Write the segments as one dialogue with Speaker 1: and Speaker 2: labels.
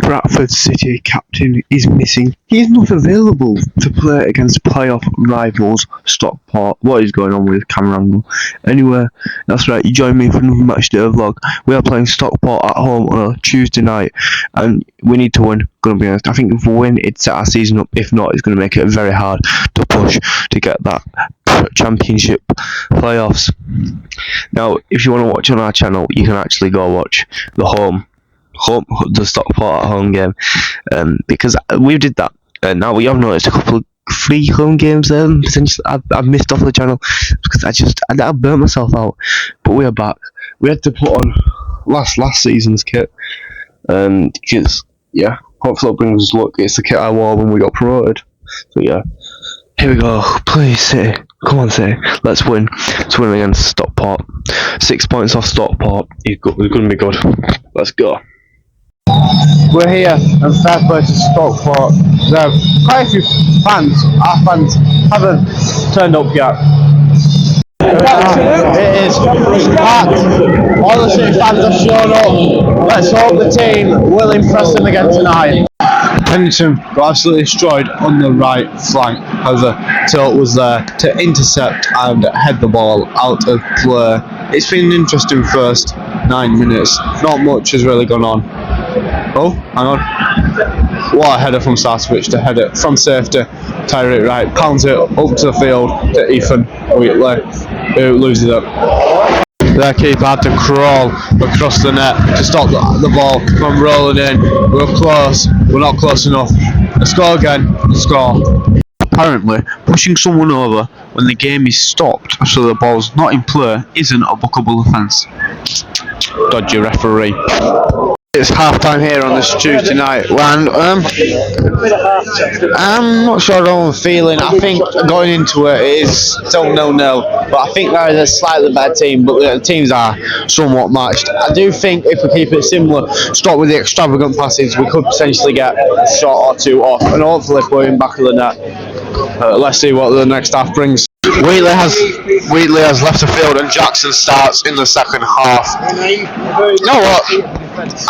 Speaker 1: Bradford City captain is missing. He is not available to play against playoff rivals Stockport. What is going on with camera angle? Anyway, that's right, you join me for another matchday vlog. We are playing Stockport at home on a Tuesday night and we need to win, gonna be honest. I think if we win, it'd set our season up. If not, it's gonna make it very hard to push to get that championship playoffs. Now, if you want to watch on our channel, you can actually go watch the Stockport at home game, because we did that. Now we have noticed a couple of free home games potentially I've missed off the channel because I burnt myself out. But we are back. We had to put on last season's kit, because yeah, hopefully it brings us luck. It's the kit I wore when we got promoted. So yeah, here we go. Please City, come on City, let's win. Let's win against Stockport. 6 points off Stockport. It's gonna be good. Let's go.
Speaker 2: We're here and fair play to Stockport. There are quite a few fans. Our fans haven't turned up yet. It is packed. All the City fans have shown up. Let's hope the team will impress them again tonight. Pennington got absolutely destroyed on the right flank. However, Tilt was there to intercept and head the ball out of play. It's been an interesting first 9 minutes. Not much has really gone on. Oh, hang on. What a header from Sarcevic to head it from safety. Tire it right, pounds it up to the field to Ethan Wheatley, who loses it. Their keeper had to crawl across the net to stop the ball from rolling in. We're close, we're not close enough. A score again, a score. Apparently, pushing someone over when the game is stopped so the ball's not in play isn't a bookable offence. Dodgy referee. It's half time here on this Tuesday night, and I'm not sure how I'm feeling. I think going into it is still 0-0, but I think there is a slightly better team, but the teams are somewhat matched. I do think if we keep it similar, stop with the extravagant passes, we could potentially get a shot or two off, and hopefully put in back of the net. Let's see what the next half brings. Wheatley has left the field and Jackson starts in the second half. You know what?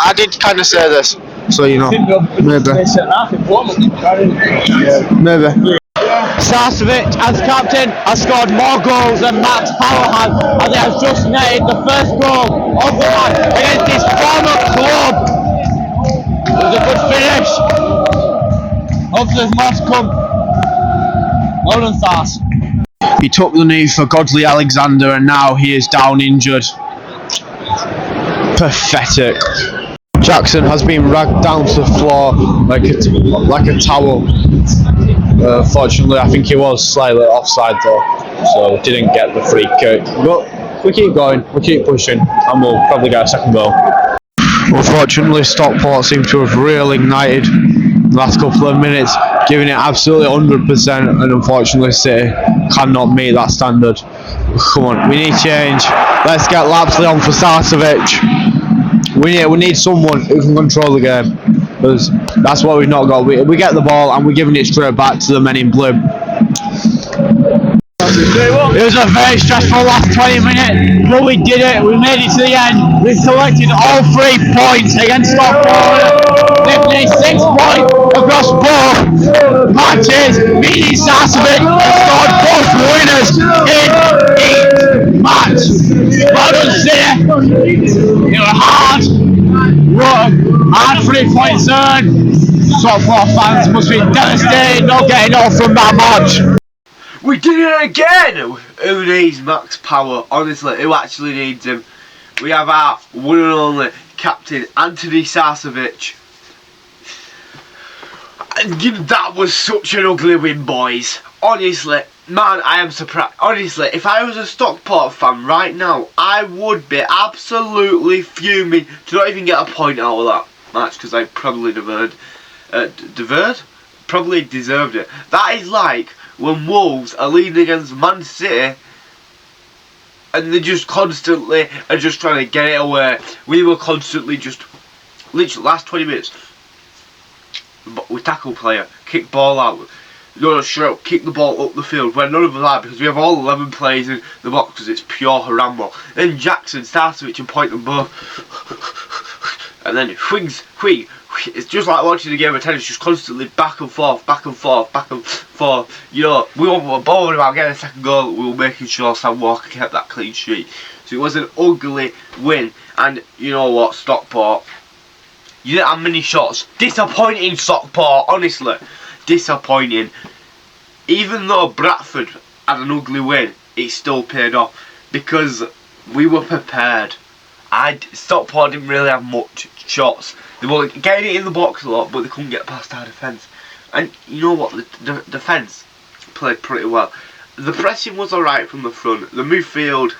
Speaker 2: I did kind of say this, so you know, maybe. Sarcevic, as captain, has scored more goals than Max Power has, and he has just netted the first goal of the match against his former club. It was a good finish. Hopefully there's more to come. Well done, Sars. He took the knee for Godley Alexander and now he is down injured. Pathetic. Jackson has been ragged down to the floor like a towel. Fortunately, I think he was slightly offside though, so didn't get the free kick. But we keep going, we keep pushing, and we'll probably get a second goal. Unfortunately, Stockport seem to have really ignited the last couple of minutes, giving it absolutely 100%, and unfortunately City cannot meet that standard. Come on, we need change. Let's get Lapsley on for Sarcevic. We need someone who can control the game, because that's what we've not got. We get the ball and we're giving it straight back to the men in blue. It was a very stressful last 20 minutes, but we did it. We made it to the end. We collected all 3 points against Stockport. They finished 6 points across both matches, meaning Sarcevic has scored both winners in each match. Well done, City. It was hard work, hard 3 points earned. Stockport fans must be devastated not getting off from that match.
Speaker 3: We did it again! Who needs Max Power? Honestly, who actually needs him? We have our one and only captain, Anthony Sarcevic. And that was such an ugly win, boys. Honestly, man, I am surprised. Honestly, if I was a Stockport fan right now, I would be absolutely fuming to not even get a point out of that match, because I probably probably deserved it. That is like when Wolves are leading against Man City and they just constantly are just trying to get it away. We were constantly just, literally last 20 minutes, we tackle player, kick ball out, kick the ball up the field, where none of us are, because we have all 11 players in the box because it's pure Harambo. Then Jackson, Sarcevic and point them both, and then Hwings it's just like watching a game of tennis, just constantly back and forth, back and forth, back and forth. You know, we weren't bothered about getting a second goal. We were making sure Sam Walker kept that clean sheet. So it was an ugly win. And you know what, Stockport, you didn't have many shots. Disappointing, Stockport, honestly. Disappointing. Even though Bradford had an ugly win, it still paid off because we were prepared. Stockport didn't really have much shots. They were getting it in the box a lot, but they couldn't get past our defence. And you know what? The defence played pretty well. The pressing was alright from the front. The midfield,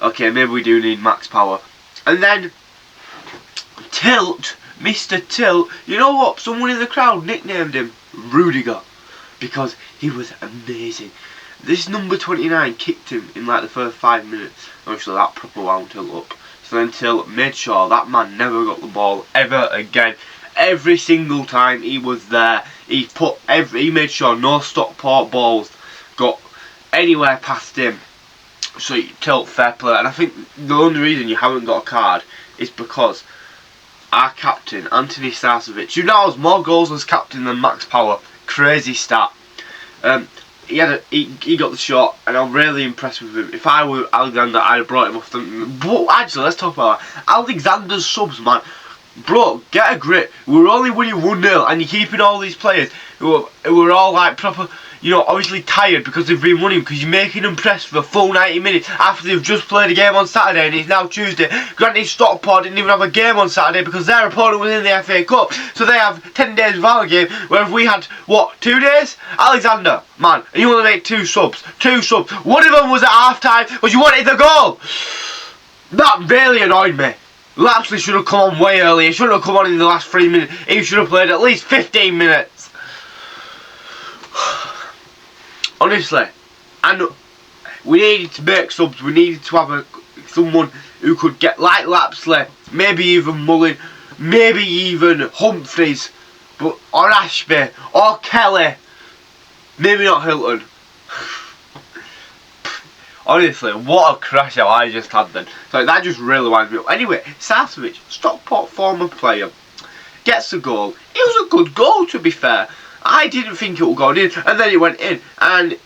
Speaker 3: okay, maybe we do need max power. And then Tilt, Mr. Tilt, you know what? Someone in the crowd nicknamed him Rudiger because he was amazing. This number 29 kicked him in like the first 5 minutes. Obviously that proper wound Tilt up. So then Tilt made sure that man never got the ball ever again. Every single time he was there, he made sure no Stockport balls got anywhere past him. So Tilt, fair play. And I think the only reason you haven't got a card is because our captain, Anthony Starcevic, who now has more goals as captain than Max Power, crazy stat. He got the shot, and I'm really impressed with him. If I were Alexander, I'd have brought him off the. But actually, let's talk about that. Alexander's subs, man. Bro, get a grip. We're only winning 1-0, and you're keeping all these players who are all like proper, you know, obviously tired because they've been winning, because you're making them press for the full 90 minutes after they've just played a game on Saturday and it's now Tuesday. Granted, Stockport didn't even have a game on Saturday because their opponent was in the FA Cup, so they have 10 days without a game, whereas we had, what, 2 days? Alexander, man, and you want to make 2 subs. One of them was at half time because you wanted the goal. That really annoyed me. Lapsley should have come on way earlier. He shouldn't have come on in the last 3 minutes. He should have played at least 15 minutes. Honestly, and we needed to make subs. We needed to have someone who could get like Lapsley, maybe even Mullin, maybe even Humphreys, or Ashby, or Kelly, maybe not Hilton. Honestly, what a crash out I just had then. So that just really winds me up. Anyway, Starcevic, Stockport former player, gets a goal. It was a good goal, to be fair. I didn't think it would go in, and then it went in, and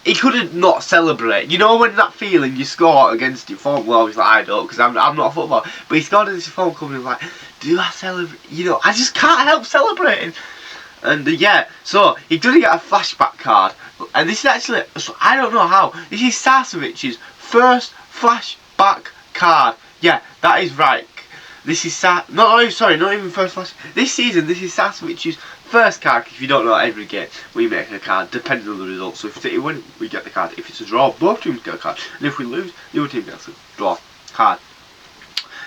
Speaker 3: he couldn't not celebrate. You know when that feeling you score against your form, well obviously I don't, because I'm not a footballer, but he scored against your form company, like, do I celebrate? You know, I just can't help celebrating. And yeah, so he doesn't get a flashback card, and this is actually, so I don't know how, this is Starcevic's first flashback card. Yeah, that is right. This is not even first flash. This season, this is Starcevic's first card. If you don't know, every game we make a card depending on the result. So if City win, we get the card. If it's a draw, both teams get a card. And if we lose, the other team gets a draw card.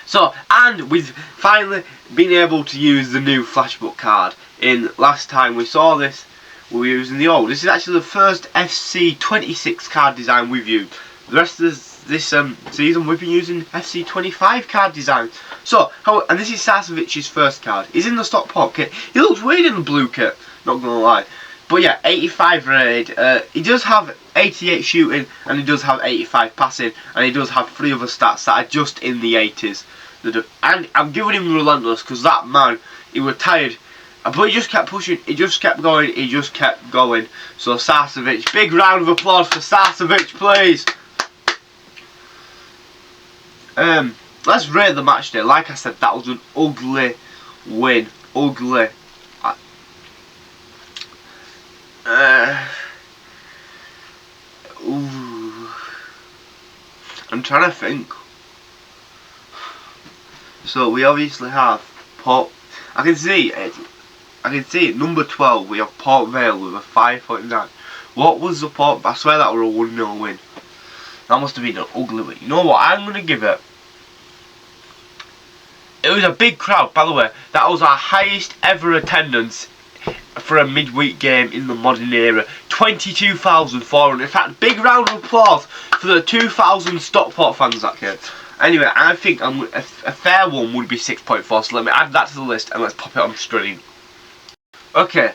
Speaker 3: So, and we've finally been able to use the new flashback card. In last time we saw this, we were using the old. This is actually the first FC 26 card design we've used. The rest of this season we've been using FC 25 card design. So, and this is Starcevic's first card. He's in the Stockport kit. He looks weird in the blue kit, not gonna lie. But yeah, 85 raid. He does have 88 shooting, and he does have 85 passing, and he does have 3 other stats that are just in the 80s. And I'm giving him relentless because that man, he was tired. But he just kept pushing, he just kept going. So Starcevic, big round of applause for Starcevic, please. Let's rate the match day. Like I said, that was an ugly win. Ugly. I'm trying to think. So we obviously have Port. I can see it. Number 12. We have Port Vale with a 5.9. What was the Port? I swear that were a 1-0 win. That must have been an ugly win. You know what? I'm gonna give it. It was a big crowd, by the way. That was our highest ever attendance for a midweek game in the modern era. 22,400. In fact, big round of applause for the 2,000 Stockport fans that came. Anyway, I think a fair one would be 6.4. So let me add that to the list and let's pop it on screen. Okay,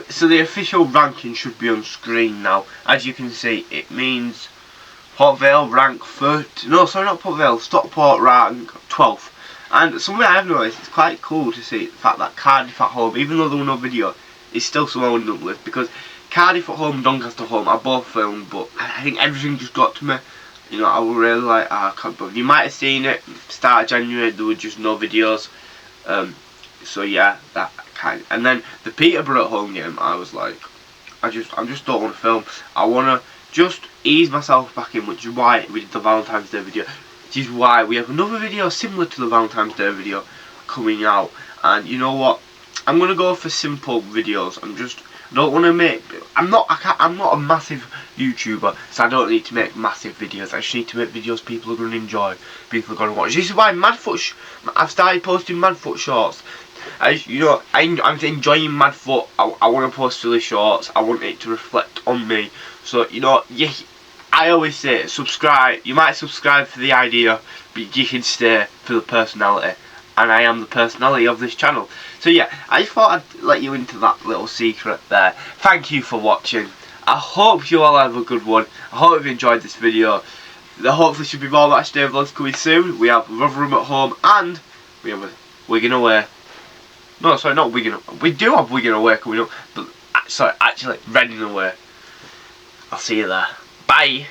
Speaker 3: so the official ranking should be on screen now. As you can see, it means Port Vale rank 3rd. No, sorry, not Port Vale. Stockport rank 12th. And something I have noticed, it's quite cool to see the fact that Cardiff at home, even though there were no video, is still somehow in the uplift, because Cardiff at home and Doncaster at home are both filmed, but I think everything just got to me. You know, I was really like, I can't believe. You might have seen it, start of January, there were just no videos. So yeah, that kind of, and then the Peterborough at home game, I was like, I just don't want to film. I want to just ease myself back in, which is why we did the Valentine's Day video. Which is why we have another video similar to the Valentine's Day video coming out. And you know what? I'm gonna go for simple videos. I don't want to make. I'm not a massive YouTuber, so I don't need to make massive videos. I just need to make videos people are going to enjoy, people are going to watch. This is why I've started posting Madfoot shorts. You know, I'm enjoying Madfoot. I want to post silly shorts. I want it to reflect on me. So you know, I always say subscribe. You might subscribe for the idea, but you can stay for the personality. And I am the personality of this channel. So yeah, I just thought I'd let you into that little secret there. Thank you for watching. I hope you all have a good one. I hope you enjoyed this video. There hopefully should be more Matchday vlogs coming soon. We have Rotherham at home and we have Wigan away. No, sorry, not Wigan. We do have Wigan away coming up, but sorry, actually Reading away. I'll see you there. Bye.